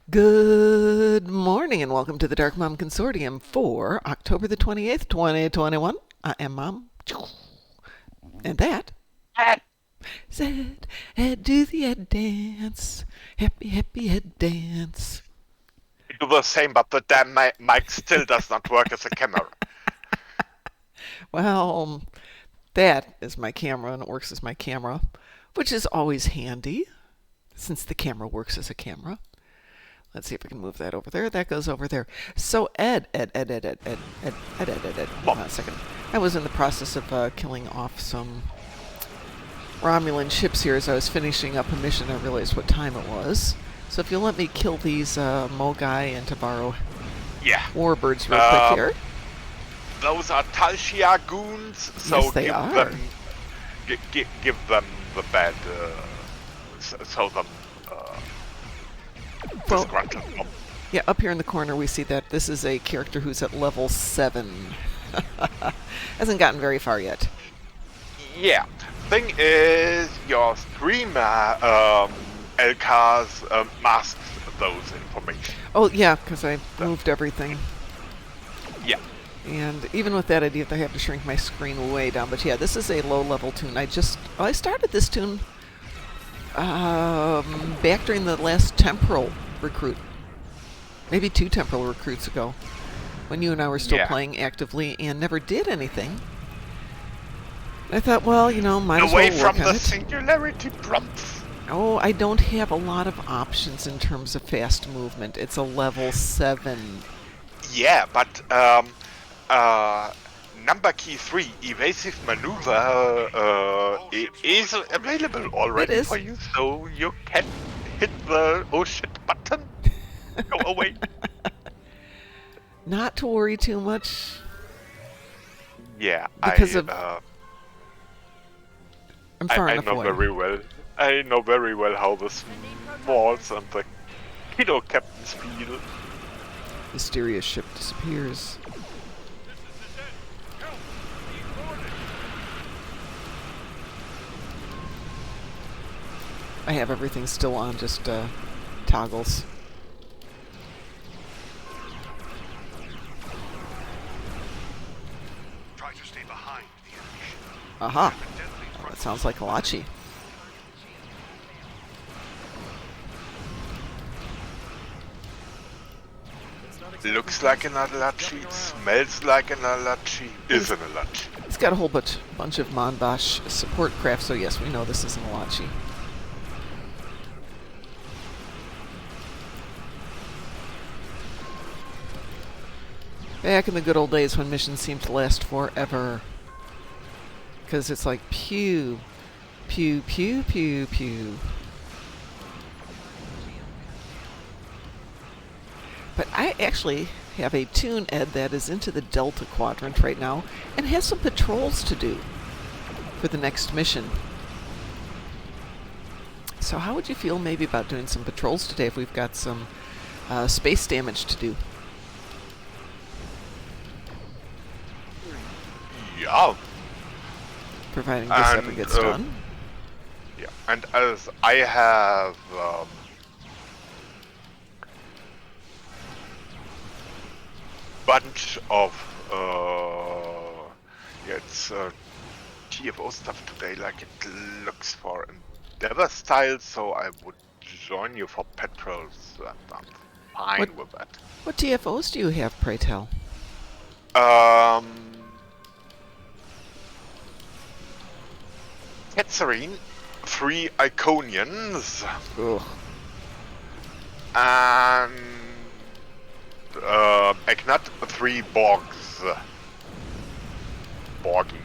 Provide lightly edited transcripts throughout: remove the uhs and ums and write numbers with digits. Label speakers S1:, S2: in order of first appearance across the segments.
S1: Good morning and welcome to the Darkmom Consortium for October the 28th, 2021. I am Mom. And that
S2: Ah,
S1: said, Head do the head dance. Happy, happy head dance.
S2: I do the same, but the damn mic still does not work as a camera.
S1: Well, that is my camera and it works as my camera, which is always handy since the camera works as a camera. Let's see if I can move that over there. That goes over there. So Ed. Hold on a second. I was in the process of killing off some Romulan ships here as I was finishing up a mission. I realized what time it was. So if you'll let me kill these Mogai and to borrow
S2: Yeah.
S1: warbirds real quick here.
S2: Those are Talshia goons, so
S1: Yes, they
S2: give
S1: are.
S2: them give them the bad so them
S1: Well,
S2: disgruntled.
S1: yeah, up here in the corner we see that this is a character who's at level 7. Hasn't gotten very far yet.
S2: Yeah. Thing is, your streamer LCAS masks those information.
S1: Oh, yeah, because I moved everything.
S2: Yeah.
S1: And even with that, I have to shrink my screen way down. But yeah, this is a low-level toon. I started this toon back during the last temporal recruit. Maybe 2 temporal recruits ago. When you and I were still playing actively and never did anything. I thought, well, might as well
S2: Away
S1: work
S2: from
S1: on
S2: the
S1: it.
S2: singularity prompts.
S1: Oh, I don't have a lot of options in terms of fast movement. It's a level 7.
S2: Yeah, but number key 3, evasive maneuver, is available already for you, so you can hit the oh shit button. Go away.
S1: Not to worry too much.
S2: Yeah,
S1: Because I'm far
S2: I
S1: enough
S2: know
S1: away.
S2: very well. I know very well how the smalls and the kiddo captains feel.
S1: Mysterious ship disappears. I have everything still on, just toggles.
S3: Try to stay behind the enemy ship.
S1: Aha! Well, that sounds like Kalachi.
S2: Looks like an Alachi, smells like an Alachi, is an Alachi.
S1: It's got a whole bunch of Monbash support craft, so yes, we know this is an Alachi. Back in the good old days when missions seemed to last forever. Because it's like pew, pew, pew, pew, pew. But I actually have a toon, Ed, that is into the Delta Quadrant right now and has some patrols to do for the next mission. So how would you feel maybe about doing some patrols today if we've got some space damage to do?
S2: Yeah.
S1: Providing this ever gets done.
S2: Yeah, and as I have bunch of it's TFO stuff today, like it looks for Endeavor style, so I would join you for patrols, and I'm fine with that.
S1: What TFOs do you have, pray tell?
S2: Catherine, 3 Iconians,
S1: Ugh.
S2: and Eknat, 3 Borgs. Borgies.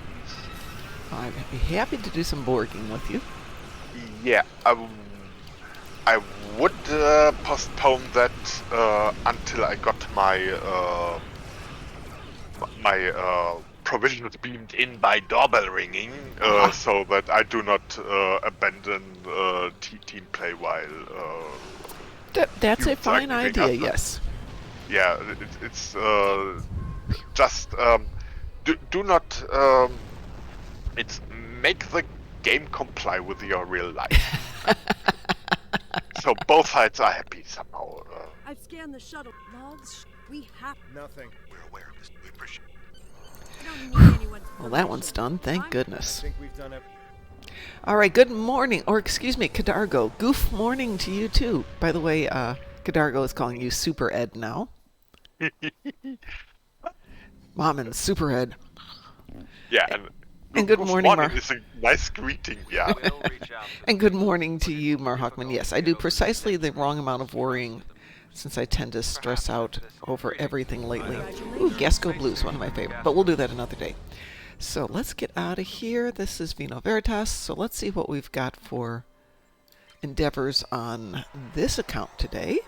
S1: I'd be happy to do some borging with you.
S2: Yeah, I would postpone that until I got my provisions beamed in by doorbell ringing, so that I do not abandon team play while.
S1: That's a
S2: humans are
S1: fine
S2: giving
S1: idea,
S2: us
S1: yes.
S2: Yeah, it's just do not it's make the game comply with your real life. So both sides are happy somehow.
S4: I've scanned the shuttle logs. We have
S3: Nothing. We're aware of this. We appreciate
S4: I don't need anyone's
S1: Well, that one's
S4: permission.
S1: done. Thank
S3: I
S1: goodness.
S3: think we've done it.
S1: All right, good morning. Or excuse me, Cadargo. Goof morning to you, too. By the way, Cadargo is calling you Super Ed now. Mom and Super Ed.
S2: Yeah,
S1: And good morning, Mar.
S2: is a nice greeting, yeah.
S1: And good morning to you, Mar Hockman. Yes, I do precisely the wrong amount of worrying since I tend to stress out over everything lately. Ooh, Gasco Blues, one of my favorite. But we'll do that another day. So let's get out of here. This is Vino Veritas. So let's see what we've got for endeavors on this account today.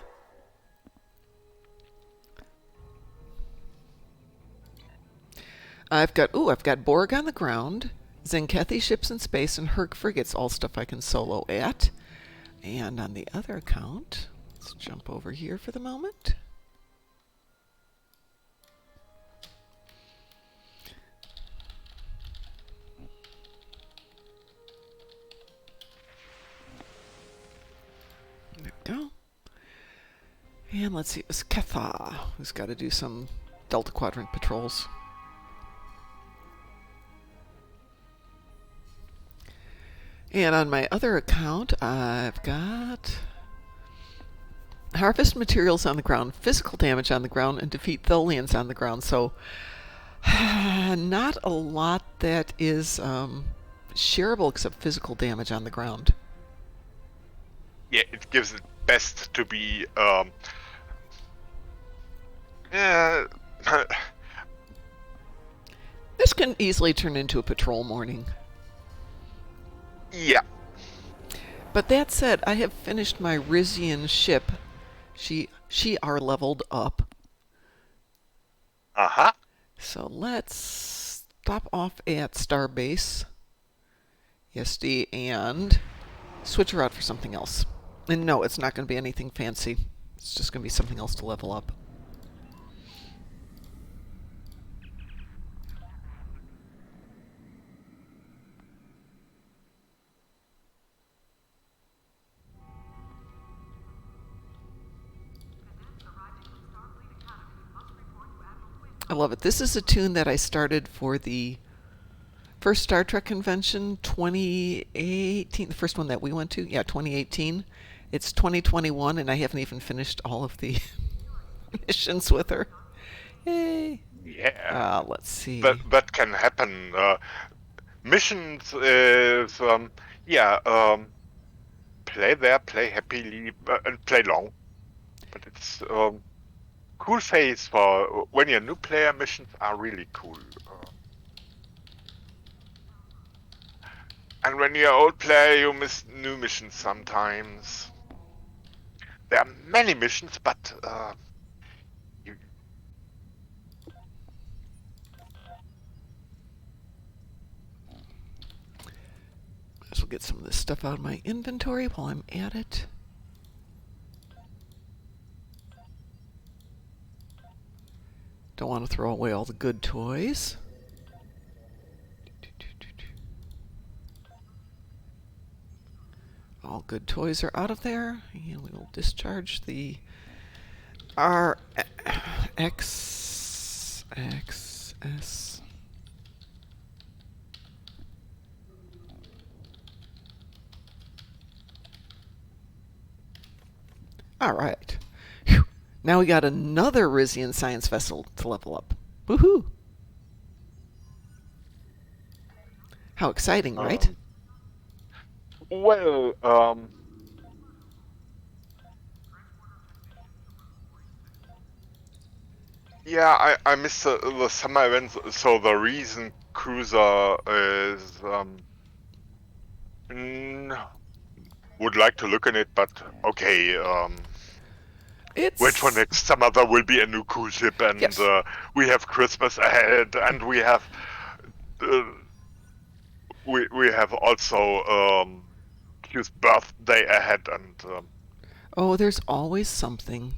S1: I've got Borg on the ground, Zenkethi ships in space, and Herc frigates, all stuff I can solo at. And on the other account, let's jump over here for the moment. There we go. And let's see, it's Ketha, who's got to do some Delta Quadrant patrols. And on my other account, I've got harvest materials on the ground, physical damage on the ground, and defeat Tholians on the ground. So not a lot that is shareable except physical damage on the ground.
S2: Yeah, it gives it best to be
S1: This can easily turn into a patrol morning.
S2: yeah.
S1: But that said, I have finished my Rizian ship. She are leveled up.
S2: Uh-huh.
S1: So let's stop off at Starbase ESD and switch her out for something else. And no, it's not going to be anything fancy. It's just going to be something else to level up. I love it. This is a tune that I started for the first Star Trek convention, 2018, the first one that we went to. Yeah, 2018. It's 2021, and I haven't even finished all of the missions with her. Yay.
S2: Yeah.
S1: Let's see.
S2: That can happen. Missions is, play there, play happily, and play long. But it's cool phase for when you're a new player. Missions are really cool. And when you're an old player, you miss new missions sometimes. There are many missions, but you.
S1: Might as well get some of this stuff out of my inventory while I'm at it. Don't want to throw away all the good toys. All good toys are out of there, and we will discharge the RXS. All right. Whew. Now we got another Rizian science vessel to level up. Woohoo! How exciting, right?
S2: Well, yeah, I missed the summer events, so the reason cruiser is would like to look in it, but okay. Wait for next summer. There will be a new cruise ship, and
S1: yes.
S2: We have Christmas ahead, and we have we have also Q's birthday ahead, and
S1: oh, there's always something.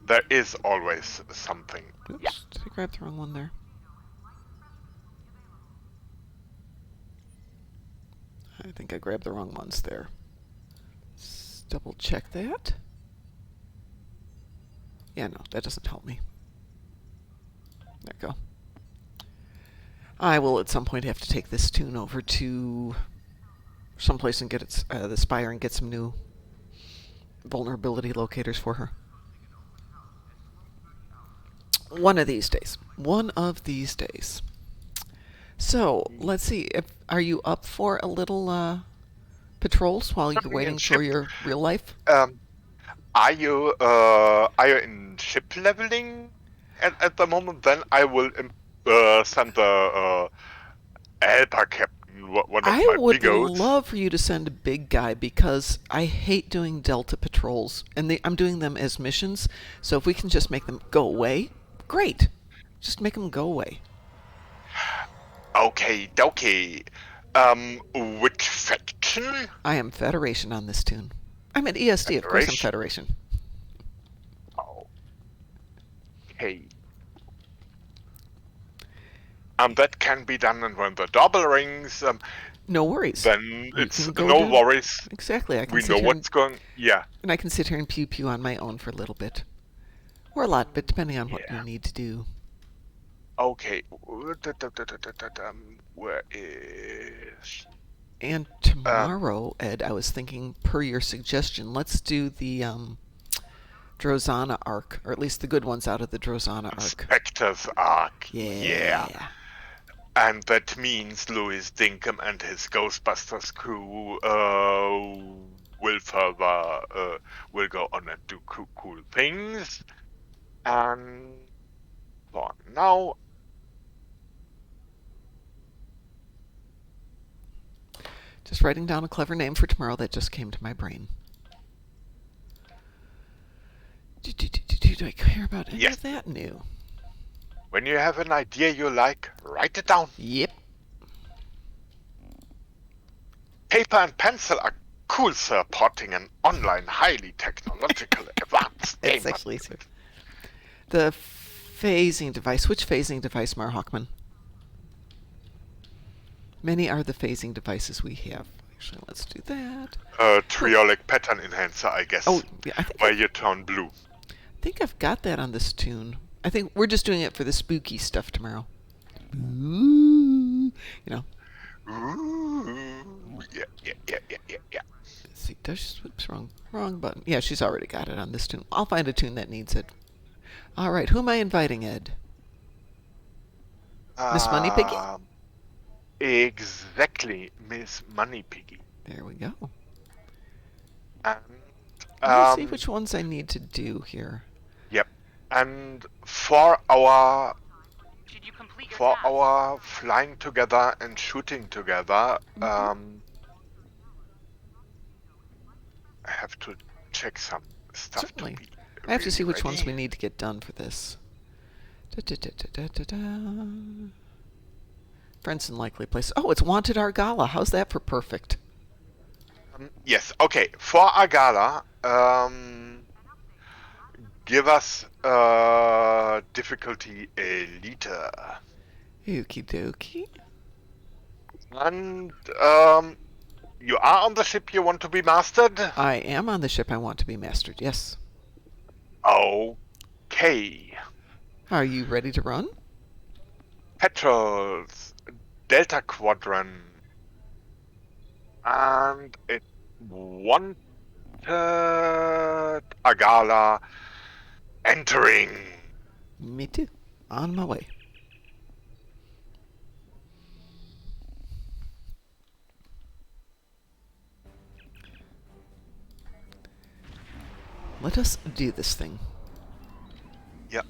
S2: There is always something.
S1: Oops,
S2: yeah.
S1: Did I grab the wrong one there? I think I grabbed the wrong ones there. Let's double check that. Yeah, no, that doesn't help me. There we go. I will at some point have to take this toon over to someplace and get its the spire and get some new vulnerability locators for her. One of these days. One of these days. So, let's see. Are you up for a little patrols while you're waiting for your real life?
S2: Are you in ship leveling at the moment? Then I will send the helper captain, one of
S1: I
S2: my
S1: would
S2: bigos.
S1: love for you to send a big guy because I hate doing Delta patrols, and I'm doing them as missions. So if we can just make them go away, great. Just make them go away.
S2: Okay, okay. Which faction?
S1: I am Federation on this toon. I'm at ESD, of course I'm Federation.
S2: Okay. That can be done, and when the double rings,
S1: no worries.
S2: Then it's no worries.
S1: Exactly. I can
S2: we know what's going. Yeah.
S1: And I can sit here and pew pew on my own for a little bit, or a lot, but depending on what you need to do.
S2: Okay. Where is?
S1: And tomorrow, Ed, I was thinking, per your suggestion, let's do the Drozana arc, or at least the good ones out of the Drozana arc.
S2: Spectre's arc.
S1: Yeah.
S2: And that means Louis Dinkum and his Ghostbusters crew will go on and do cool things. And for now,
S1: just writing down a clever name for tomorrow that just came to my brain. Do I care about any of that new?
S2: When you have an idea you like, write it down.
S1: Yep.
S2: Paper and pencil are cool supporting an online, highly technological, advanced game.
S1: It's actually easier. The phasing device. Which phasing device, Mar Hawkman? Many are the phasing devices we have. Actually, let's do that.
S2: Triolic pattern enhancer, I guess.
S1: Oh, yeah. I think
S2: where you turn blue.
S1: I think I've got that on this toon. I think we're just doing it for the spooky stuff tomorrow. Ooh, you know.
S2: Ooh, yeah.
S1: Let's see, whoops, wrong button. Yeah, she's already got it on this toon. I'll find a toon that needs it. All right, who am I inviting, Ed? Miss Money Piggy?
S2: Exactly, Miss Money Piggy.
S1: There we go.
S2: And
S1: let's see which ones I need to do here.
S2: Yep. And for our flying together and shooting together, I have to check some stuff.
S1: Certainly. I have to see which ones we need to get done for this. Friends in likely place. Oh, it's Wanted Argala. How's that for perfect?
S2: Yes. Okay. For Argala, give us difficulty elite.
S1: Okie dokie.
S2: And you are on the ship you want to be mastered?
S1: I am on the ship I want to be mastered, yes.
S2: Okay.
S1: Are you ready to run?
S2: Petrols, Delta Quadrant, and it wanted Argala entering.
S1: Me too. On my way. Let us do this thing.
S2: Yep.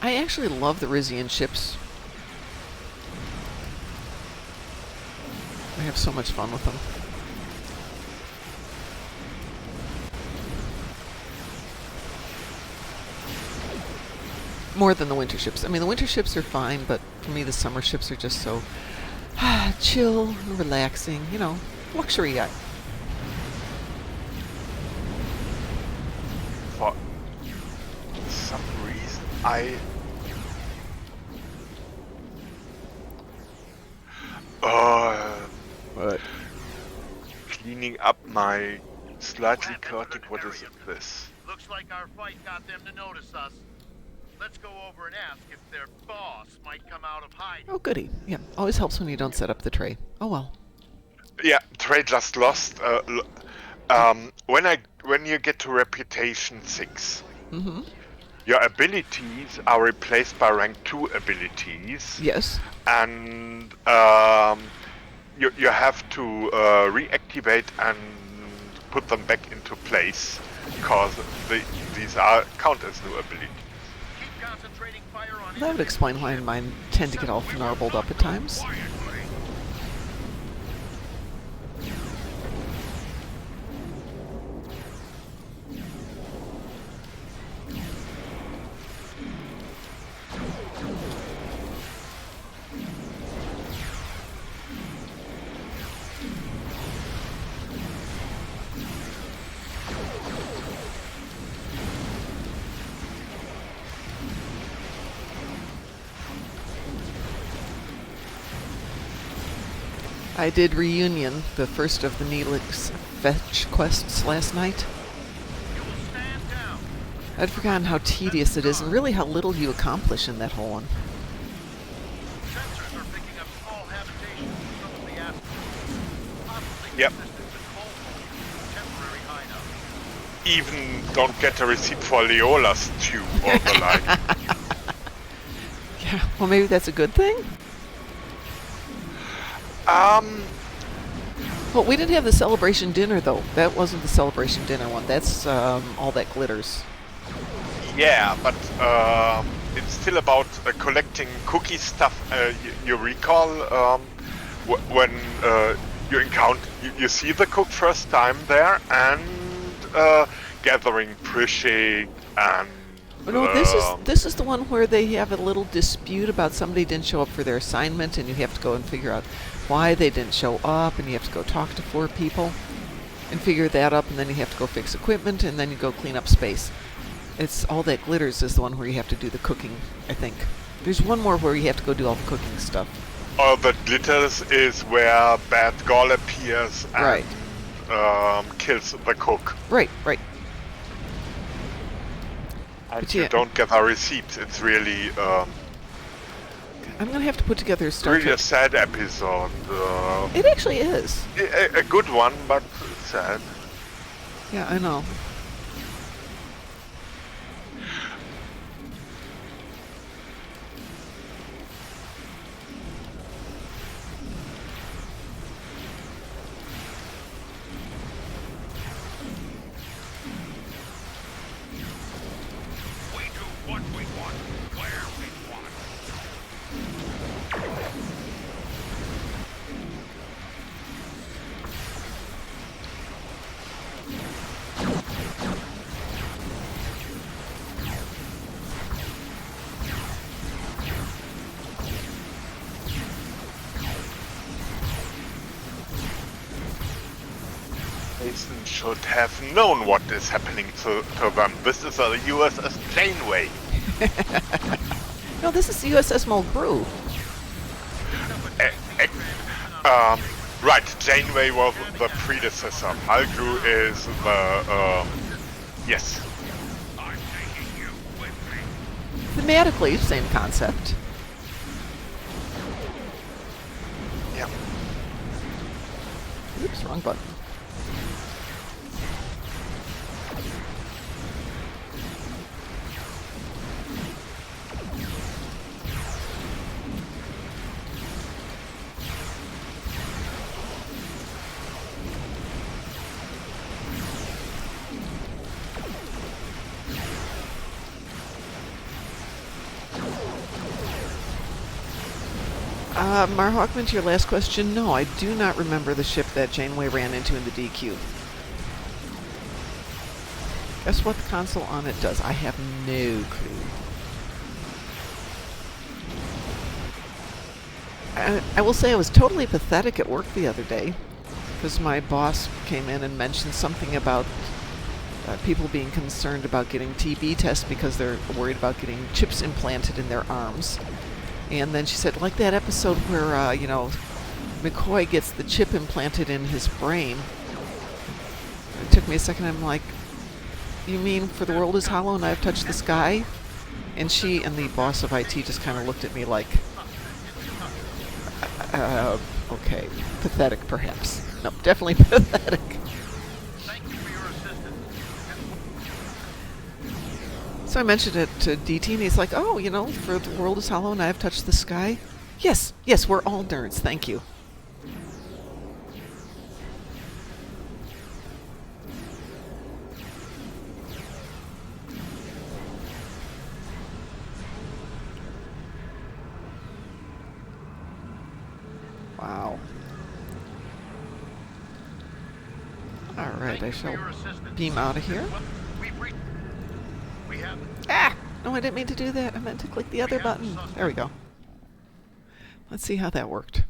S1: I actually love the Rizian ships. I have so much fun with them. More than the winter ships. I mean, the winter ships are fine, but for me the summer ships are just so chill and relaxing. You know, luxury yacht.
S2: For some reason,
S1: What?
S2: Cleaning up my slightly chaotic. What is this?
S5: Looks like our fight got them to notice us. Let's go over and ask if their boss might come out of hiding.
S1: Oh, goody. Yeah, always helps when you don't set up the tray. Oh, well.
S2: Yeah, trade just lost. When you get to reputation 6, your abilities are replaced by rank 2 abilities.
S1: Yes.
S2: And you have to reactivate and put them back into place because these are count as new abilities.
S5: Keep concentrating fire on
S1: That would explain why mine tend to get all gnarbled up at times. I did Reunion, the first of the Neelix fetch quests last night. I'd forgotten how tedious it is and really how little you accomplish in that whole one.
S5: Sensors are picking up small habitations in some of the asteroids. Possibly
S2: Yep.
S5: temporary hideout.
S2: Even don't get a receipt for Leola's tube or the like.
S1: Yeah, well, maybe that's a good thing? Well, we didn't have the celebration dinner, though. That wasn't the celebration dinner one. That's all that glitters.
S2: Yeah, but it's still about collecting cookie stuff. You recall when you encounter, you see the cook first time there, and gathering Prishig and.
S1: No, this is the one where they have a little dispute about somebody didn't show up for their assignment, and you have to go and figure out why they didn't show up, and you have to go talk to 4 people and figure that up, and then you have to go fix equipment, and then you go clean up space. It's all that glitters is the one where you have to do the cooking, I think. There's one more where you have to go do all the cooking stuff.
S2: All that glitters is where Bad Gall appears and kills the cook.
S1: Right.
S2: And
S1: But
S2: you
S1: yeah.
S2: don't get a receipt. It's really
S1: I'm going to have to put together a Star
S2: really a
S1: Trek.
S2: sad episode.
S1: It actually is.
S2: A good one, but sad.
S1: Yeah, I know.
S3: We do what we want, where we want.
S2: Jason should have known what is happening to them. This is a USS Janeway.
S1: No, this is the USS Mulgrew.
S2: Right, Janeway was the predecessor. Mulgrew is the yes.
S3: I'm taking you with me.
S1: Thematically, same concept.
S2: Yeah.
S1: Oops, wrong button. Marhawkman, to your last question, no, I do not remember the ship that Janeway ran into in the DQ. Guess what the console on it does? I have no clue. I will say I was totally pathetic at work the other day because my boss came in and mentioned something about people being concerned about getting TB tests because they're worried about getting chips implanted in their arms. And then she said, like that episode where, McCoy gets the chip implanted in his brain. took me a second. I'm like, you mean for the world is hollow and I've touched the sky? And she and the boss of IT just kind of looked at me like, okay, pathetic perhaps. No, definitely pathetic.
S5: Thank you for your assistance.
S1: So I mentioned it to DT, and he's like, oh, you know, for the world is hollow and I have touched the sky. Yes, yes, we're all nerds. Thank you. Wow. All right,
S5: Thank
S1: I
S5: you for
S1: shall
S5: your assistance.
S1: beam out of here.
S5: Well, we have
S1: Ah! No, I didn't mean to do that. I meant to click the other
S5: have the
S1: button.
S5: suspect.
S1: There we go. Let's see how that worked.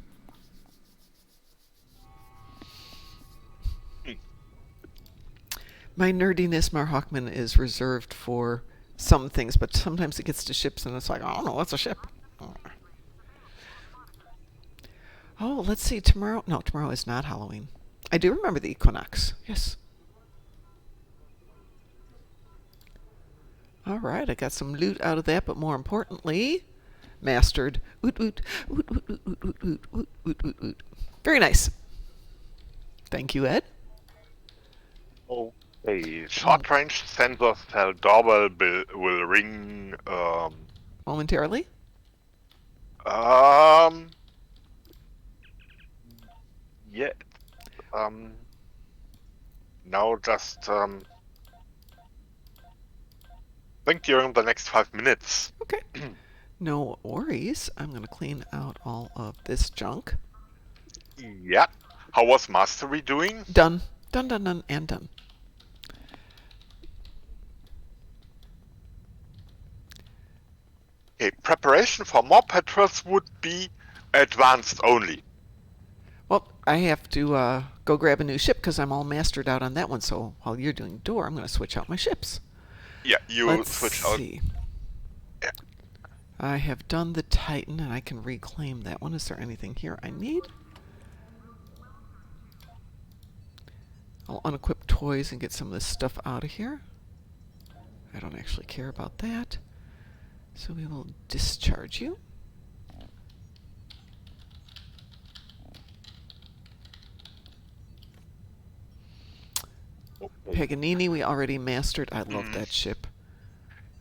S1: My nerdiness, Mar Hawkman, is reserved for some things, but sometimes it gets to ships and it's like, I don't know, what's a ship? Oh, let's see, tomorrow. No, tomorrow is not Halloween. I do remember the equinox. Yes. All right, I got some loot out of that, but more importantly, mastered. Oot, oot, oot, oot, oot, oot, oot, oot, oot, oot, oot, oot. Very nice. Thank you, Ed.
S2: Okay, short-range sensors tell doorbell will ring.
S1: Momentarily.
S2: Yeah. Now just think during the next 5 minutes.
S1: Okay. No worries. I'm going to clean out all of this junk.
S2: Yeah. How was Mastery doing?
S1: Done. Done, done, done, and done.
S2: Okay, preparation for more patrols would be advanced only.
S1: Well, I have to go grab a new ship because I'm all mastered out on that one. So while you're doing door, I'm going to switch out my ships.
S2: Yeah, you
S1: Let's
S2: switch
S1: see.
S2: out. Yeah.
S1: I have done the Titan, and I can reclaim that one. Is there anything here I need? I'll unequip toys and get some of this stuff out of here. I don't actually care about that. So we will discharge you. Paganini, we already mastered. I love that ship.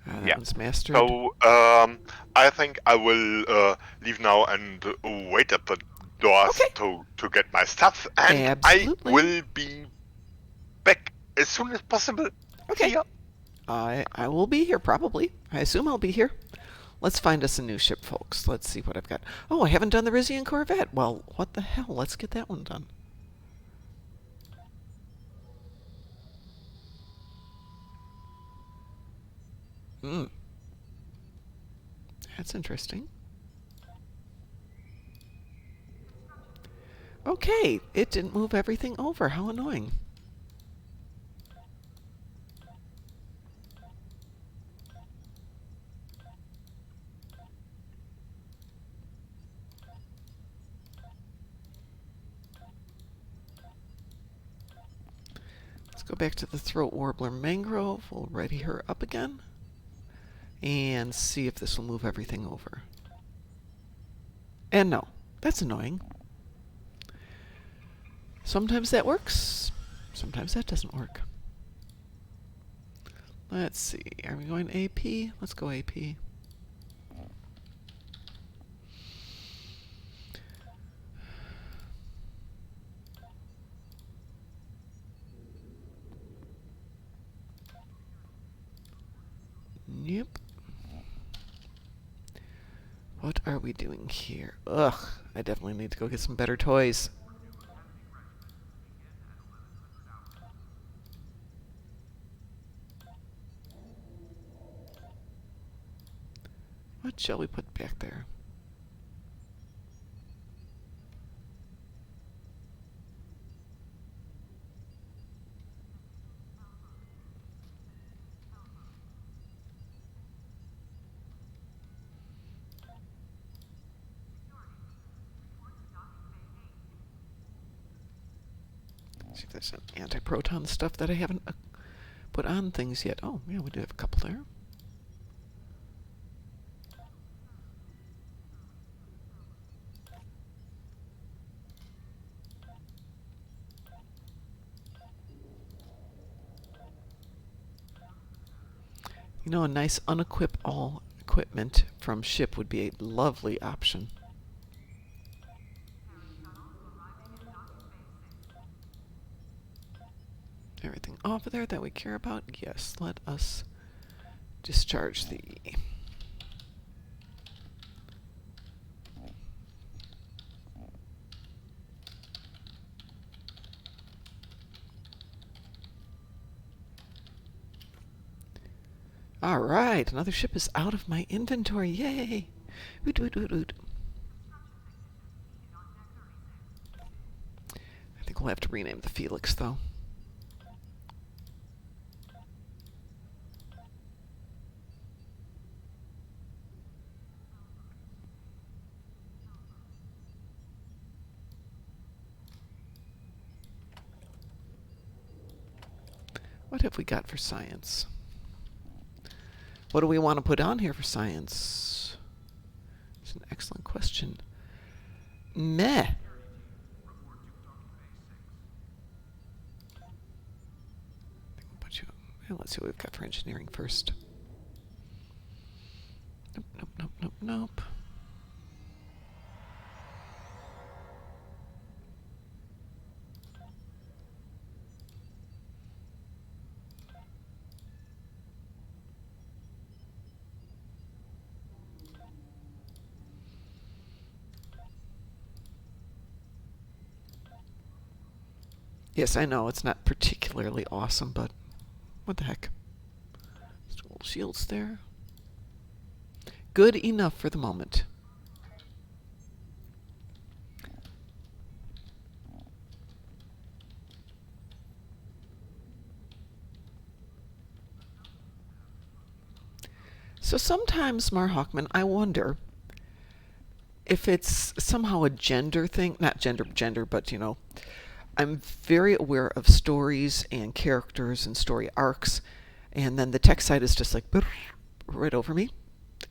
S1: That
S2: Yeah.
S1: one's mastered.
S2: So I think I will leave now and wait at the doors
S1: Okay.
S2: to get my stuff, and
S1: Absolutely.
S2: I will be back as soon as possible.
S1: Okay.
S2: See ya.
S1: I will be here, probably. I assume I'll be here. Let's find us a new ship, folks. Let's see what I've got. Oh, I haven't done the Rizian Corvette. Well, what the hell? Let's get that one done. That's interesting. Okay, it didn't move everything over. How annoying. Let's go back to the Throat Warbler Mangrove. We'll ready her up again. And see if this will move everything over. And no, that's annoying. Sometimes that works, sometimes that doesn't work. Let's see, are we going AP? Let's go AP. Yep. What are we doing here? Ugh, I definitely need to go get some better toys. What shall we put back there? See if there's some anti-proton stuff that I haven't put on things yet. Oh, yeah, we do have a couple there. You know, a nice unequip all equipment from ship would be a lovely option. Everything off of there that we care about? Yes, let us discharge the... All right, another ship is out of my inventory. Yay! Woot, woot, woot, woot. I think we'll have to rename the Felix, though. What have we got for science? What do we want to put on here for science? It's an excellent question. Meh. Let's see what we've got for engineering first. Nope, nope, nope, nope, nope. Yes, I know it's not particularly awesome, but what the heck? Just little shields there. Good enough for the moment. So sometimes, Mar Hawkman, I wonder if it's somehow a gender thing. Not gender, but, you know, I'm very aware of stories and characters and story arcs, and then the text side is just like right over me.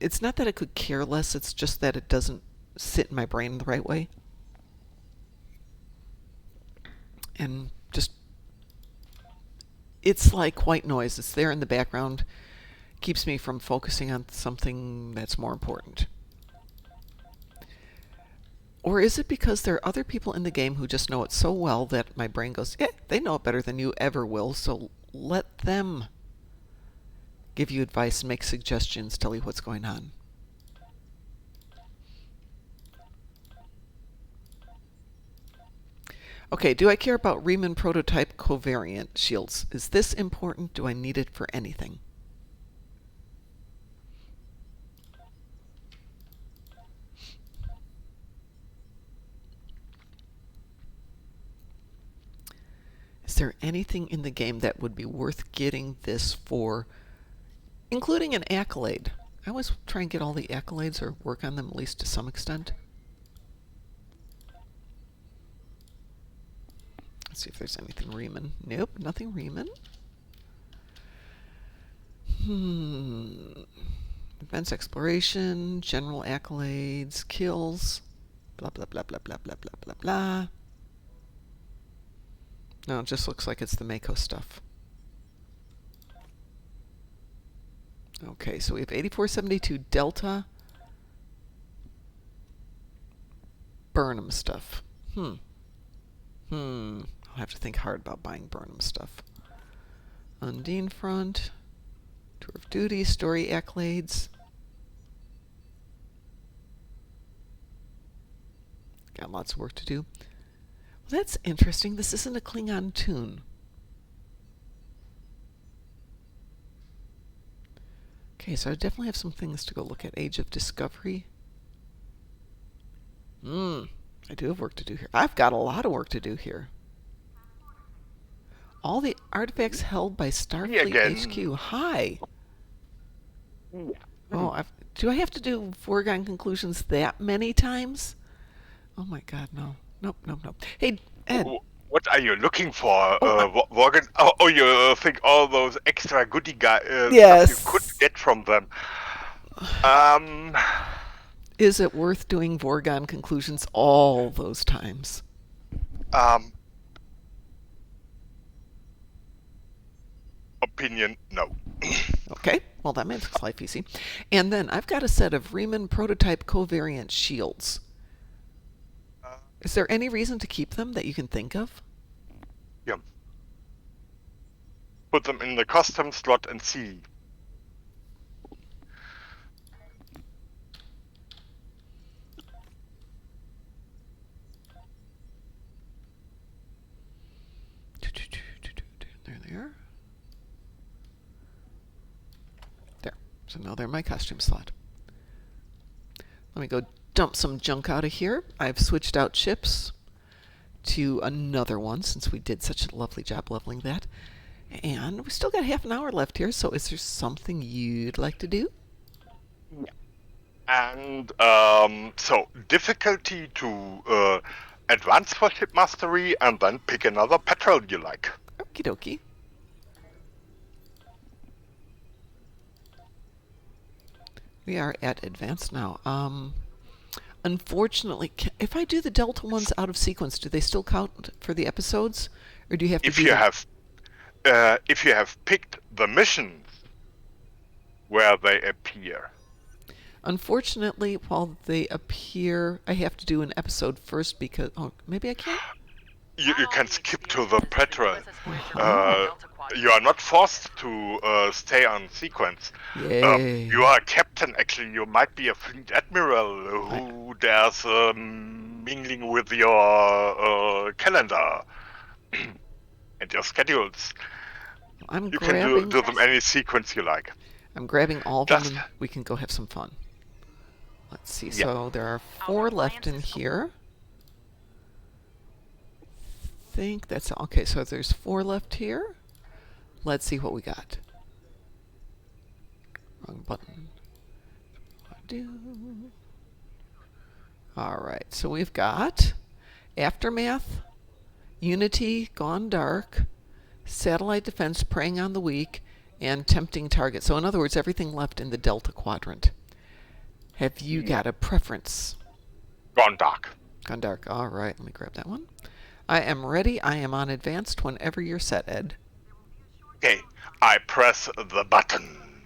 S1: It's not that I could care less, it's just that it doesn't sit in my brain the right way. And just, it's like white noise. It's there in the background, keeps me from focusing on something that's more important. Or is it because there are other people in the game who just know it so well that my brain goes, yeah, they know it better than you ever will, so let them give you advice, make suggestions, tell you what's going on. Okay, do I care about Riemann prototype covariant shields? Is this important? Do I need it for anything? Is there anything in the game that would be worth getting this for, including an accolade? I always try and get all the accolades or work on them at least to some extent. Let's see if there's anything Riemann. Nope, nothing Riemann. Advanced exploration, general accolades, kills, blah, blah, blah, blah, blah, blah, blah, blah, blah. No, it just looks like it's the Mako stuff. Okay, so we have 8472 Delta Burnham stuff. I'll have to think hard about buying Burnham stuff. Undine Front, Tour of Duty, Story Accolades. Got lots of work to do. Well, that's interesting. This isn't a Klingon toon. Okay, so I definitely have some things to go look at. Age of Discovery. I do have work to do here. I've got a lot of work to do here. All the artifacts held by Starfleet HQ. Hi. Oh, do I have to do foregone conclusions that many times? Oh my God, no. Nope, nope, nope. Hey, Ed.
S2: What are you looking for, Morgan? Oh, you think all those extra goodie stuff you could
S1: Yes.
S2: get from them. Um,
S1: Is it worth doing Vorgon conclusions all those times?
S2: Opinion, no.
S1: Okay, well, that makes life easy. And then I've got a set of Riemann prototype covariant shields. Is there any reason to keep them that you can think of?
S2: Yeah. Put them in the custom slot and see.
S1: There they are. There. So now they're in my costume slot. Let me go dump some junk out of here. I've switched out ships to another one since we did such a lovely job leveling that. And we still got half an hour left here, so is there something you'd like to do?
S2: And so difficulty to advance for ship mastery and then pick another patrol you like.
S1: Okie dokie. We are at advanced now. Unfortunately, if I do the Delta ones out of sequence, do they still count for the episodes, or do you have to?
S2: If you have picked the missions where they appear.
S1: Unfortunately, while they appear, I have to do an episode first because maybe I can't.
S2: You can skip to the patrol. You are not forced to stay on sequence.
S1: Yay.
S2: You are a captain, actually. You might be a fleet admiral who dares mingling with your calendar and your schedules. You can do them any sequence you like.
S1: I'm grabbing all of them and we can go have some fun. Let's see. Yeah. So there are 4 left in here. I think that's okay. So there's 4 left here. Let's see what we got. Wrong button. All right. So we've got Aftermath, Unity, Gone Dark, Satellite Defense, Preying on the Weak, and Tempting Target. So in other words, everything left in the Delta Quadrant. Have you got a preference?
S2: Gone Dark.
S1: Gone Dark. All right. Let me grab that one. I am ready. I am on advanced whenever you're set, Ed.
S2: Okay. I press the button.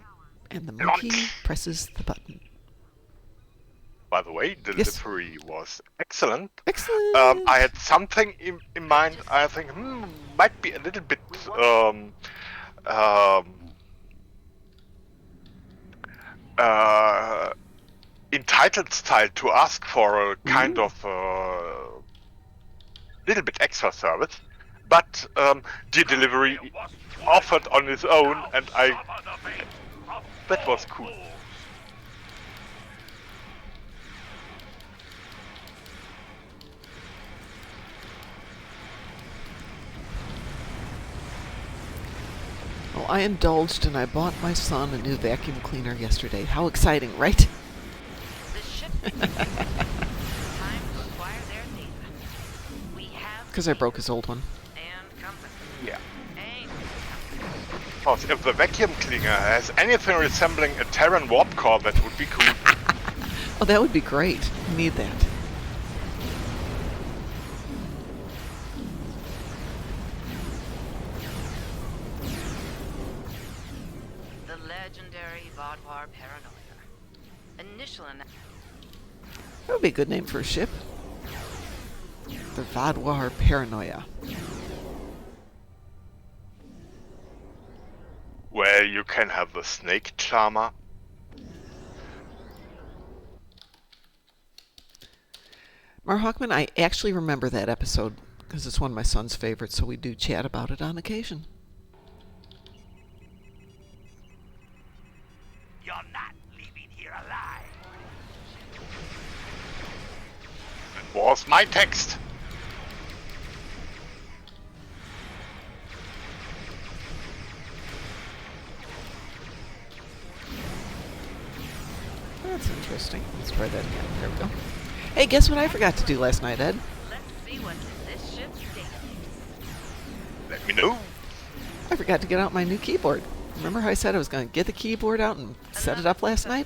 S1: And the monkey presses the button.
S2: By the way, delivery was excellent.
S1: Excellent.
S2: I had something in mind. I think might be a little bit entitled style to ask for a kind of little bit extra service, but the delivery offered on his own, and that was cool.
S1: Well, I indulged and I bought my son a new vacuum cleaner yesterday. How exciting, right? Because I broke his old one.
S2: Yeah. Because if the vacuum cleaner has anything resembling a Terran warp core, that would be cool.
S1: Oh, that would be great. We need that.
S6: The legendary Vodwar Paranoia. Initial
S1: That would be a good name for a ship. The Vodwar Paranoia.
S2: Where you can have the snake charmer.
S1: Mar Hawkman, I actually remember that episode because it's one of my son's favorites, so we do chat about it on occasion.
S3: You're not leaving here alive.
S2: That was my text.
S1: That's interesting. Let's try that again. There we go. Hey, guess what I forgot to do last night, Ed?
S6: Let's see what's in this ship's database.
S2: let me know.
S1: I forgot to get out my new keyboard. Remember how I said I was going to get the keyboard out and set it up last night?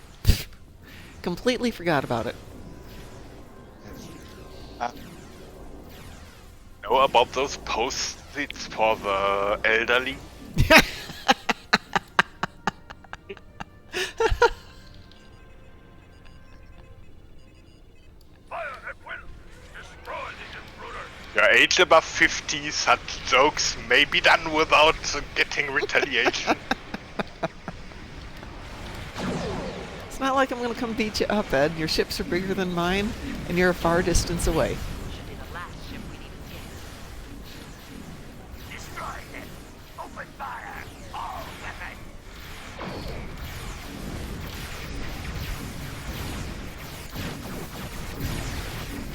S1: Completely forgot about it.
S2: Know about those post-its for the elderly?
S3: Fire at will. Destroy the intruder.
S2: Your age above 50, such jokes may be done without getting retaliation.
S1: It's not like I'm going to come beat you up, Ed. Your ships are bigger than mine, and you're a far distance away.
S6: Should be the last ship we need to get.
S3: Destroy them. Open fire. All weapons.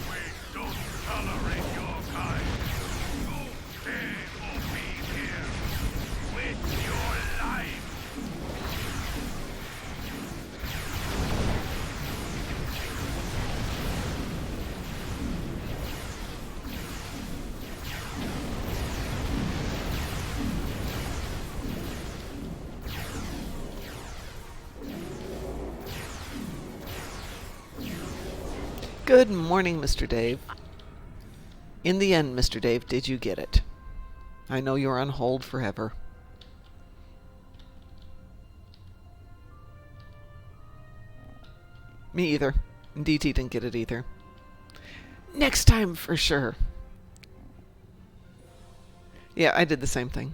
S3: We don't tolerate your kind. You pay for being here. With your life.
S1: Good morning, Mr. Dave. In the end, Mr. Dave, did you get it? I know you're on hold forever. Me either. DT didn't get it either. Next time for sure. Yeah, I did the same thing.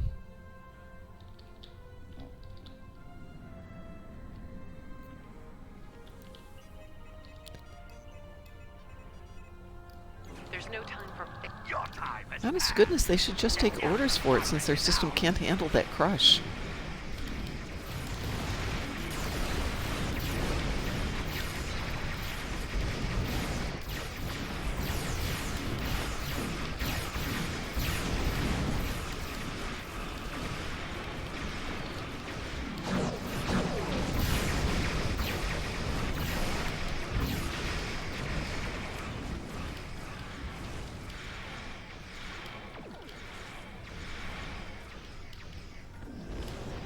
S6: There's no time for...
S3: Your time is
S1: Honest to goodness, they should just take orders for it since their system can't handle that crush.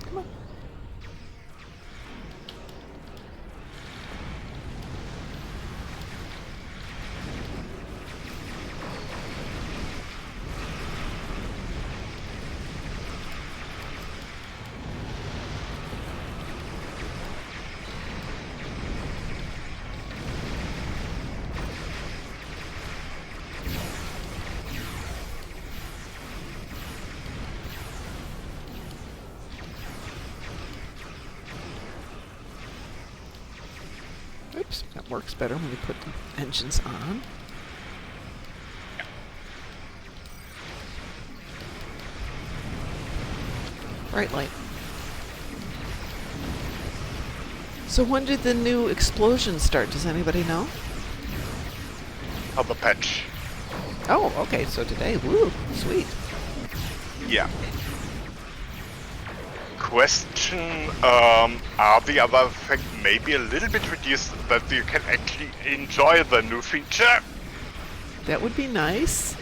S1: Come on. Oops, that works better when you put the engines on. Bright light. So when did the new explosion start? Does anybody know?
S2: On the patch.
S1: Oh, okay, so today. Woo, sweet.
S2: Yeah. Question, are the other effects maybe a little bit reduced that you can actually enjoy the new feature?
S1: That would be nice.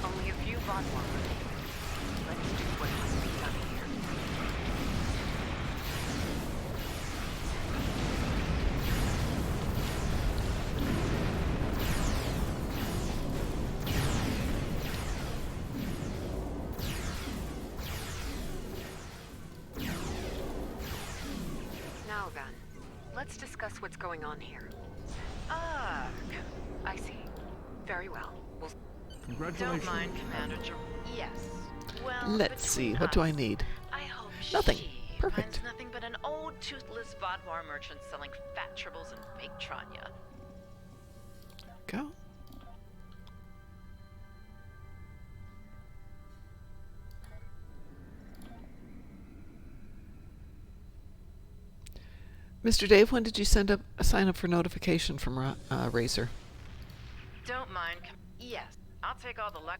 S6: Only a few bot ones. Let's do what has to be done here. Now then, let's discuss what's going on here. Ah, I see. Very well. We'll
S7: Congratulations.
S6: Don't mind, Commander Yes. Well,
S1: Let's see,
S6: between
S1: what do I
S6: us,
S1: need?
S6: I hope
S1: Nothing.
S6: she
S1: Perfect.
S6: finds nothing but an old toothless Vodwar merchant selling fat tribbles and fake Tranya.
S1: Go. Mr. Dave, when did you sign up for notification from Razer?
S6: Don't mind. Yes, I'll take all the luck.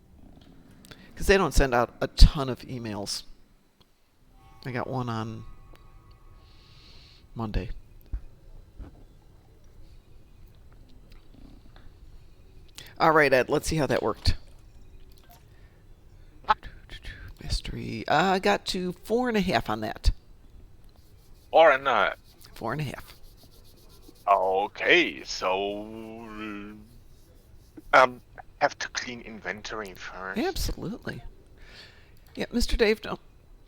S1: Because they don't send out a ton of emails. I got one on Monday. All right, Ed, let's see how that worked. Mystery. I got to 4.5 on that.
S2: 4.5.
S1: 4.5.
S2: Okay, so have to clean inventory first.
S1: Absolutely. Yeah, Mr. Dave,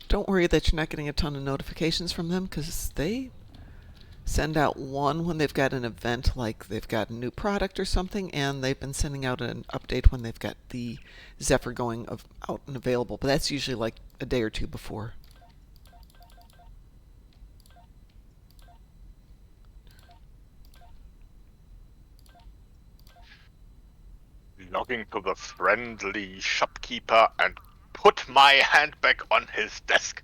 S1: don't worry that you're not getting a ton of notifications from them, because they send out one when they've got an event, like they've got a new product or something, and they've been sending out an update when they've got the Zephyr going out and available, but that's usually like a day or two before.
S2: Logging to the friendly shopkeeper and put my handbag on his desk.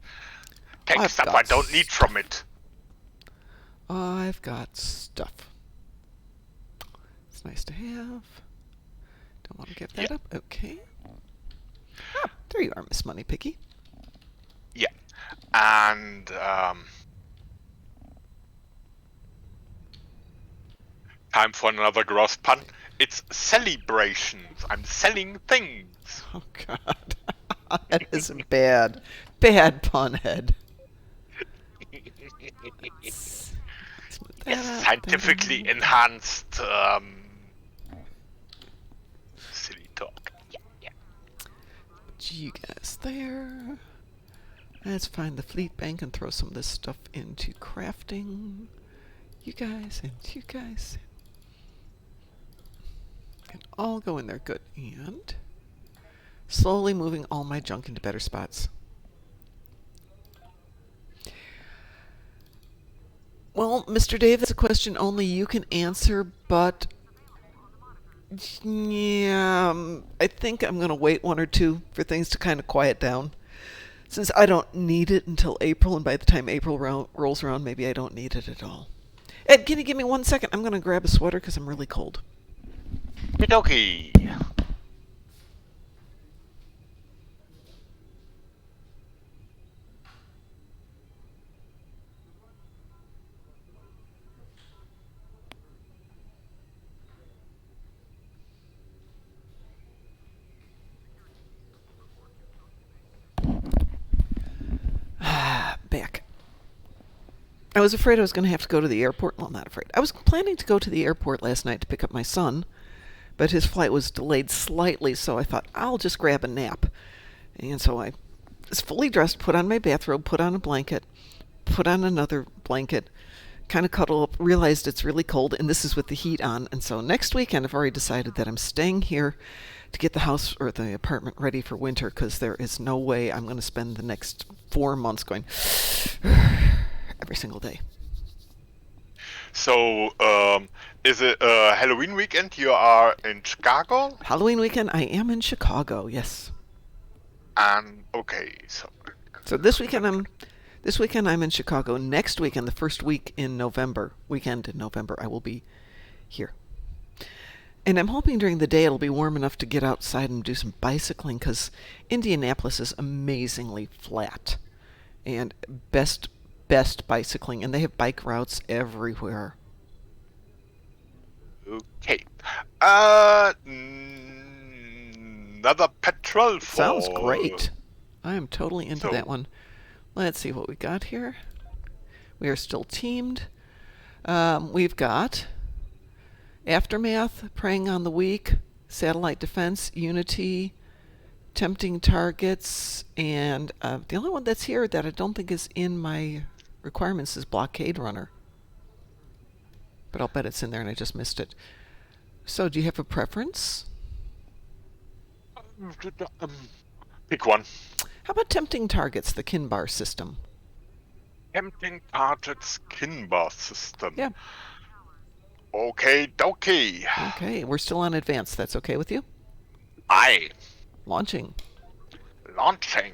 S2: Take
S1: I've
S2: stuff
S1: got
S2: I don't need from it.
S1: I've got stuff. It's nice to have. Don't want to give that up. Okay. Ah, there you are, Miss Money Picky.
S2: Yeah. And time for another gross pun. It's celebrations. I'm selling things.
S1: Oh, God. That is a bad, bad pun, Ed. Let's move that
S2: Yes,
S1: up.
S2: scientifically enhanced silly talk. Yeah.
S1: Put you guys there. Let's find the fleet bank and throw some of this stuff into crafting. You guys and you guys. Can all go in there. Good. And slowly moving all my junk into better spots. Well, Mr. Dave, that's a question only you can answer, but yeah, I think I'm going to wait 1 or 2 for things to kind of quiet down. Since I don't need it until April, and by the time April rolls around, maybe I don't need it at all. Ed, can you give me 1 second? I'm going to grab a sweater because I'm really cold.
S2: Okie dokie.
S1: Back. I was afraid I was going to have to go to the airport. Well, not afraid. I was planning to go to the airport last night to pick up my son, but his flight was delayed slightly, so I thought I'll just grab a nap. And so I was fully dressed, put on my bathrobe, put on a blanket, put on another blanket, kind of cuddle up, realized it's really cold, and this is with the heat on. And so next weekend I've already decided that I'm staying here to get the house or the apartment ready for winter, because there is no way I'm going to spend the next 4 months going every single day.
S2: So, is it Halloween weekend? You are in Chicago?
S1: Halloween weekend, I am in Chicago, yes.
S2: And okay, so
S1: this weekend I'm in Chicago. Next weekend, the first weekend in November, I will be here. And I'm hoping during the day it'll be warm enough to get outside and do some bicycling, because Indianapolis is amazingly flat and best bicycling, and they have bike routes everywhere.
S2: okay. Another petrol for...
S1: Sounds great. I am totally into
S2: So-
S1: that one. Let's see what we got here. We are still teamed. We've got Aftermath, Preying on the Weak, Satellite Defense, Unity, Tempting Targets, and the only one that's here that I don't think is in my requirements is Blockade Runner. But I'll bet it's in there and I just missed it. So, do you have a preference?
S2: Pick one.
S1: How about Tempting Targets, the Kinbar system?
S2: Tempting Targets Kinbar system.
S1: Yeah.
S2: Okay, dokie.
S1: Okay, we're still on advance. That's okay with you?
S2: Aye.
S1: Launching.
S2: Launching.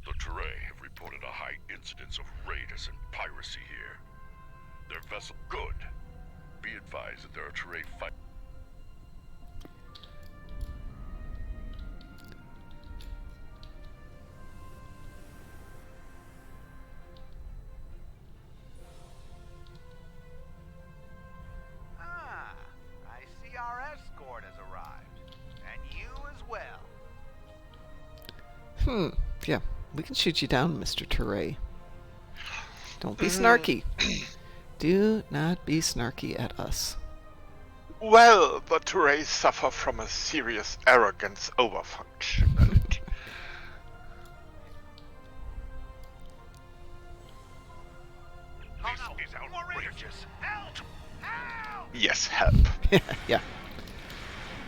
S3: The Teray have reported a high incidence of raiders and piracy here. Their vessel good. Be advised that there are Teray fight.
S1: Yeah, we can shoot you down, Mr. Teray. Don't be snarky. Do not be snarky at us.
S2: Well, the Tourays suffer from a serious arrogance overfunctionality.
S3: This is outrageous. Help! Help!
S2: Yes, help.
S1: Yeah.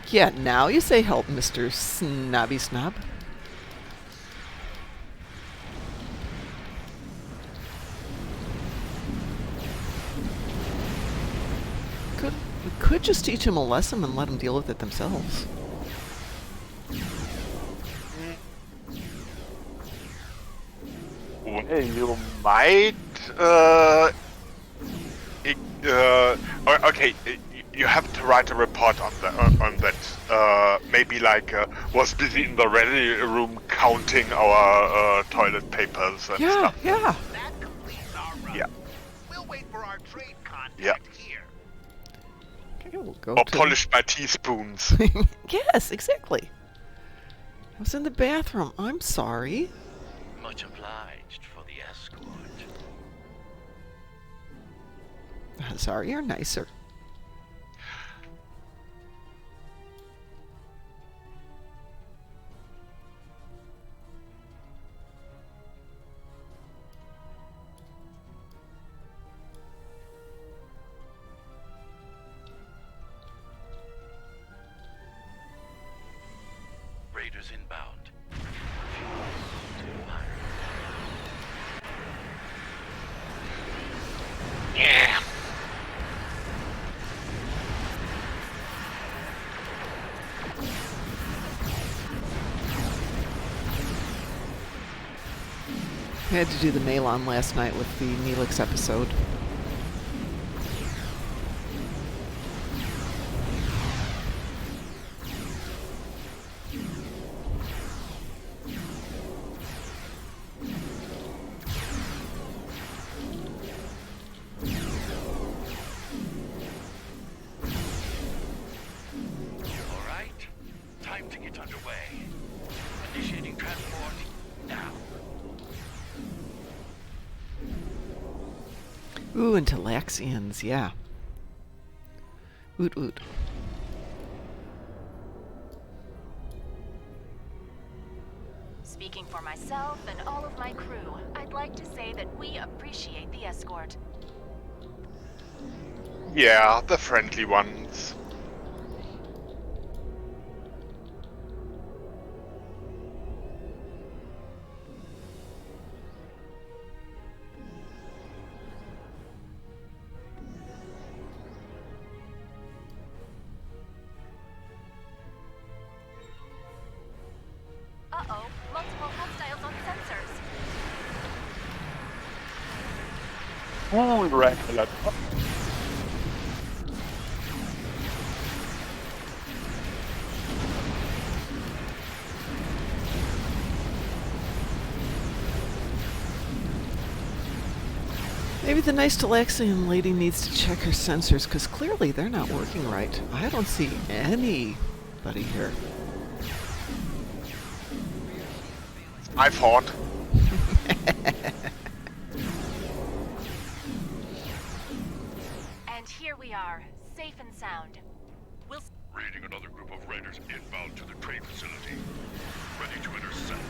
S1: Yeah, now you say help, Mr. Snobby Snob. We could just teach them a lesson and let them deal with it themselves.
S2: Well, you might. Okay, you have to write a report on that. Maybe like was busy in the ready room counting our toilet papers and
S1: Yeah,
S2: stuff.
S1: yeah.
S5: That completes our run.
S2: Yeah.
S5: We'll wait for our trade contact
S2: Yeah.
S5: here.
S1: Okay, we'll go
S2: Or
S1: to
S2: polished by teaspoons.
S1: Yes, exactly. I was in the bathroom. I'm sorry.
S5: Much obliged for the escort.
S1: Sorry, you're nicer.
S5: Raiders inbound.
S2: Yeah.
S1: I had to do the Malon last night with the Neelix episode.
S5: All right, time to get underway. Initiating transport now.
S1: Ooh, and Talaxians, yeah. Oot oot.
S6: Speaking for myself and all of my crew, I'd like to say that we appreciate the escort.
S2: Yeah, the friendly ones.
S6: Uh-oh, multiple hostiles on sensors.
S2: Ooh, right.
S1: Maybe the nice Talaxian lady needs to check her sensors, because clearly they're not working right. I don't see anybody here.
S2: I fought.
S6: And here we are, safe and sound. We'll
S3: Raiding another group of raiders inbound to the trade facility. Ready to intercept.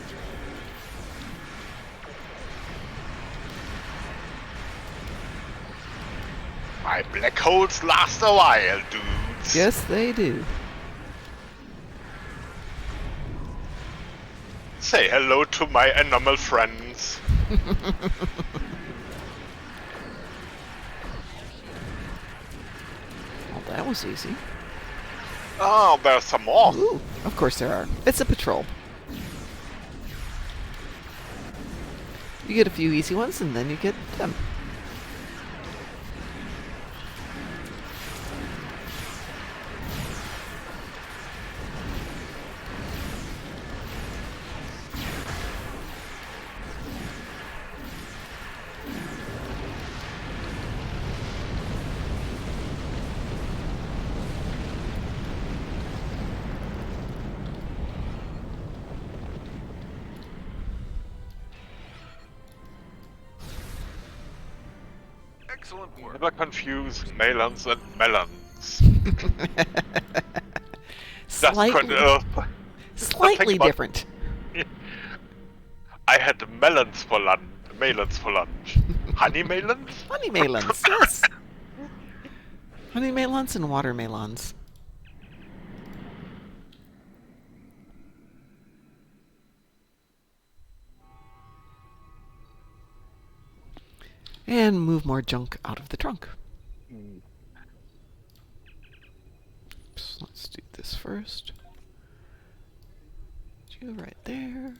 S2: My black holes last a while, dudes.
S1: Yes, they do.
S2: Say hello to my animal friends.
S1: Well, that was easy.
S2: Oh, there's some more.
S1: Ooh, of course there are. It's a patrol. You get a few easy ones, and then you get them.
S3: Excellent work.
S2: Never confuse melons and melons. Just
S1: Slightly, slightly
S2: think about-
S1: different.
S2: I had melons for lunch. Honey melons?
S1: Honey melons, yes. Honey melons and watermelons. And move more junk out of the trunk. Oops, let's do this first. Put you right there.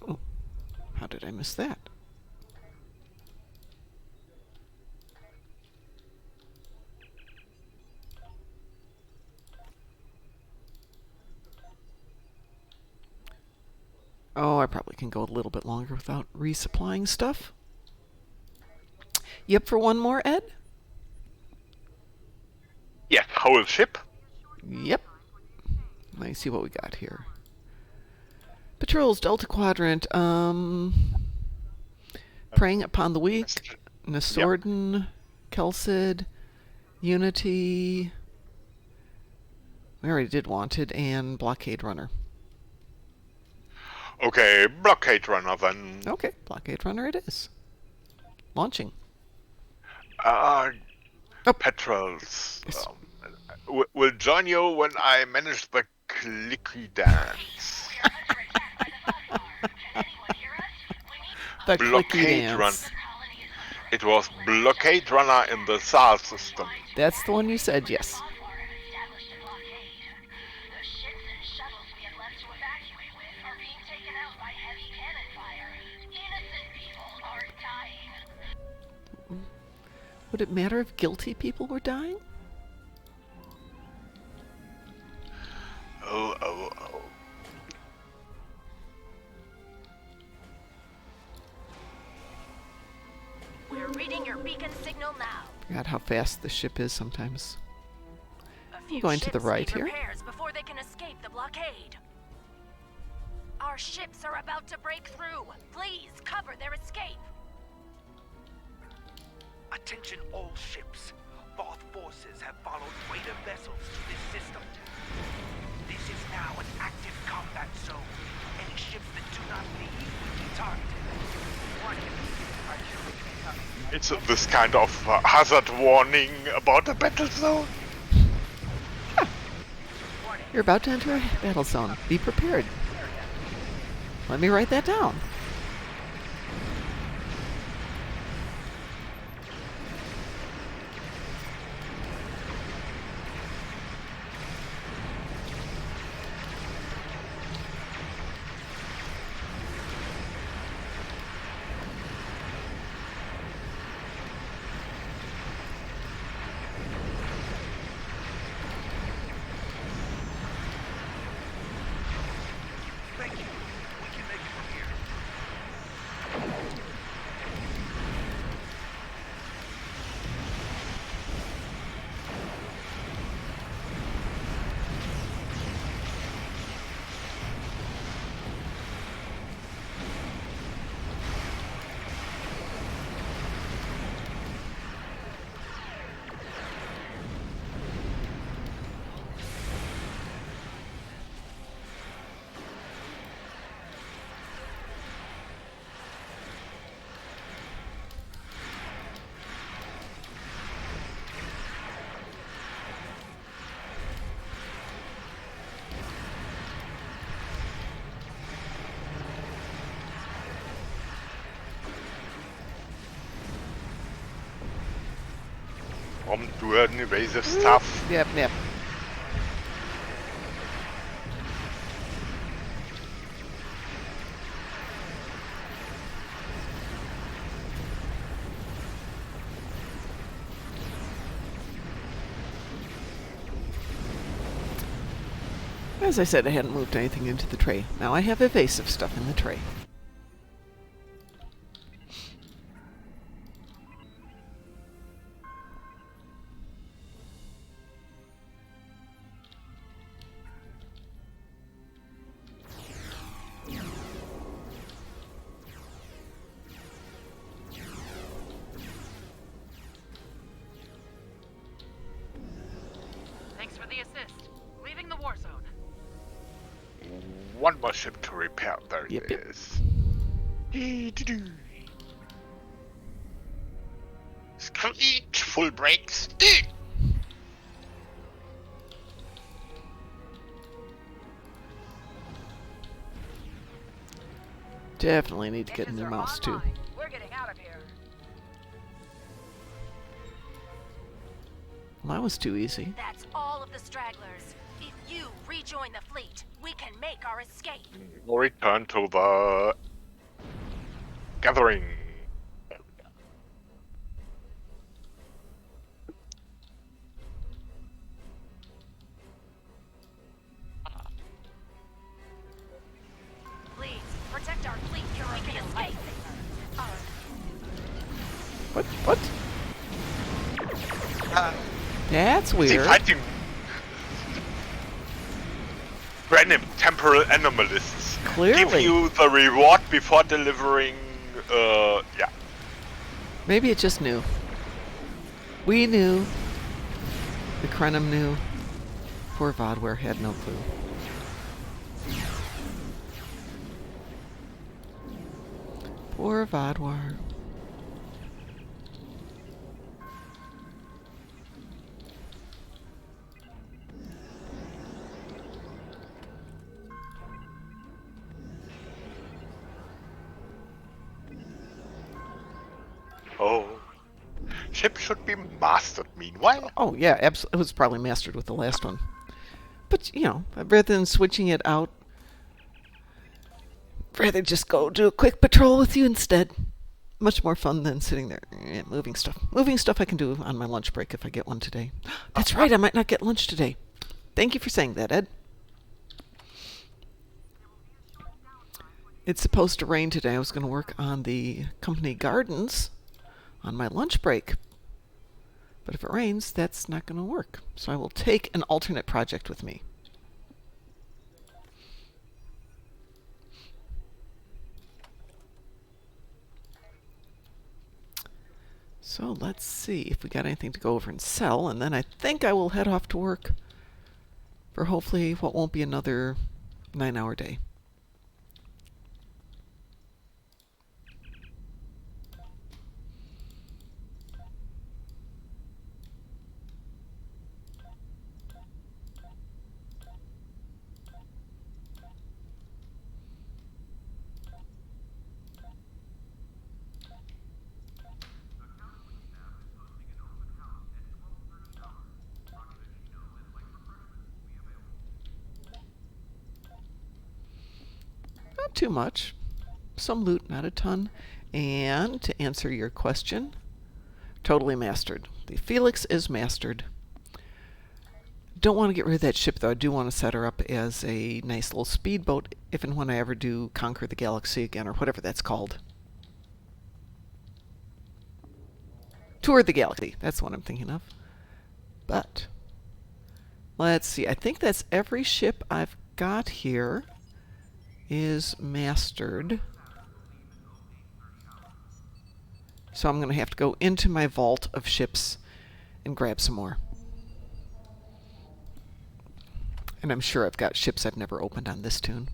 S1: Oh, how did I miss that? Oh, I probably can go a little bit longer without resupplying stuff. You up for one more, Ed?
S2: Yes, whole ship.
S1: Yep. Let me see what we got here. Patrols, Delta Quadrant, Preying Upon the Weak, Nasorden, Kelsid, Unity, we already did Wanted, and Blockade Runner.
S2: Okay, blockade runner then.
S1: Okay, Blockade Runner it is. Launching.
S2: Petrels.
S1: Yes.
S2: Will join you when I manage the clicky dance.
S1: The clicky
S2: Blockade
S1: dance.
S2: run. It was blockade runner in the SAR system.
S1: That's the one you said, yes. Would it matter if guilty people were dying?
S2: Oh.
S6: We're reading your beacon signal now.
S1: Forgot how fast the ship is sometimes.
S6: A few
S1: going to the
S6: ships
S1: right
S6: need
S1: here.
S6: repairs before they can escape the blockade. Our ships are about to break through. Please cover their escape.
S3: Attention all ships. Both forces have followed freighter vessels to this system. This is now an active combat zone. Any ships that do not leave will be targeted.
S2: It's this kind of hazard warning about the battle zone.
S1: You're about to enter a battle zone. Be prepared. Let me write that down.
S3: Thank you. We can make it from here.
S2: Doing evasive stuff.
S1: Yep. As I said, I hadn't moved anything into the tray. Now I have evasive stuff in the tray.
S6: Thanks for the assist. Leaving the war zone.
S2: One more ship to repair. There
S1: Yep,
S2: it
S1: yep.
S2: is. Dee-doo-doo. Screech, full brakes.
S1: Definitely need to get a new mouse too.
S6: We're getting out of here.
S1: Well, that was too easy.
S6: That's all of the stragglers. If you rejoin the fleet, we can make our escape.
S2: Return to the gathering.
S6: Please, protect our fleet so we can escape.
S1: What? That's
S2: See,
S1: weird.
S2: fighting random temporal anomalists.
S1: Clearly.
S2: Give you the reward before delivering, yeah.
S1: Maybe it just knew. We knew. The Krenim knew. Poor Vodware had no clue. Poor Vodwar.
S2: Oh. Ship should be mastered meanwhile.
S1: Oh, yeah, it was probably mastered with the last one. But, you know, rather than switching it out, rather just go do a quick patrol with you instead. Much more fun than sitting there and moving stuff. Moving stuff I can do on my lunch break if I get one today. That's right, I might not get lunch today. Thank you for saying that, Ed. It's supposed to rain today. I was going to work on the company gardens on my lunch break. But if it rains, that's not going to work. So I will take an alternate project with me. So let's see if we got anything to go over and sell, and then I think I will head off to work for hopefully what won't be another 9-hour day. Not too much. Some loot, not a ton. And to answer your question, totally mastered. The Felix is mastered. Don't want to get rid of that ship, though. I do want to set her up as a nice little speedboat if and when I ever do conquer the galaxy again, or whatever that's called. Tour the galaxy. That's what I'm thinking of. But let's see. I think that's every ship I've got here is mastered. So I'm going to have to go into my vault of ships and grab some more. And I'm sure I've got ships I've never opened on this toon.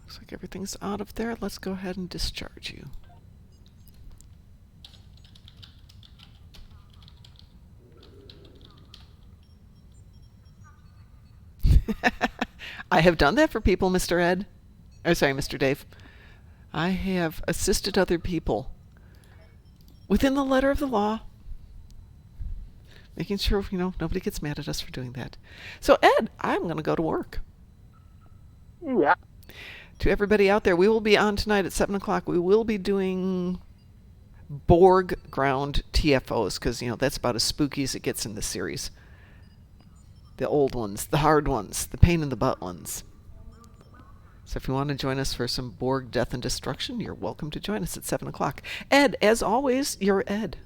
S1: Looks like everything's out of there. Let's go ahead and discharge you. I have done that for people, Mr. Ed. Or sorry, Mr. Dave. I have assisted other people within the letter of the law, making sure, you know, nobody gets mad at us for doing that. So, Ed, I'm going to go to work.
S2: Yeah.
S1: To everybody out there, we will be on tonight at 7 o'clock. We will be doing Borg ground TFOs, because, you know, that's about as spooky as it gets in this series. The old ones, the hard ones, the pain in the butt ones. So if you want to join us for some Borg death and destruction, you're welcome to join us at 7 o'clock. Ed, as always, you're Ed.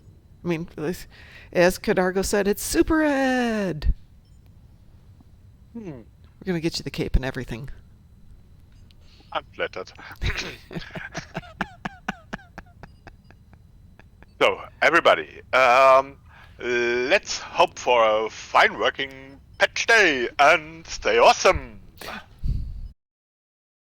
S1: I mean, as Cadargo said, it's Super Ed. We're going to get you the cape and everything.
S2: I'm flattered. So, everybody, let's hope for a fine working patch day and stay awesome.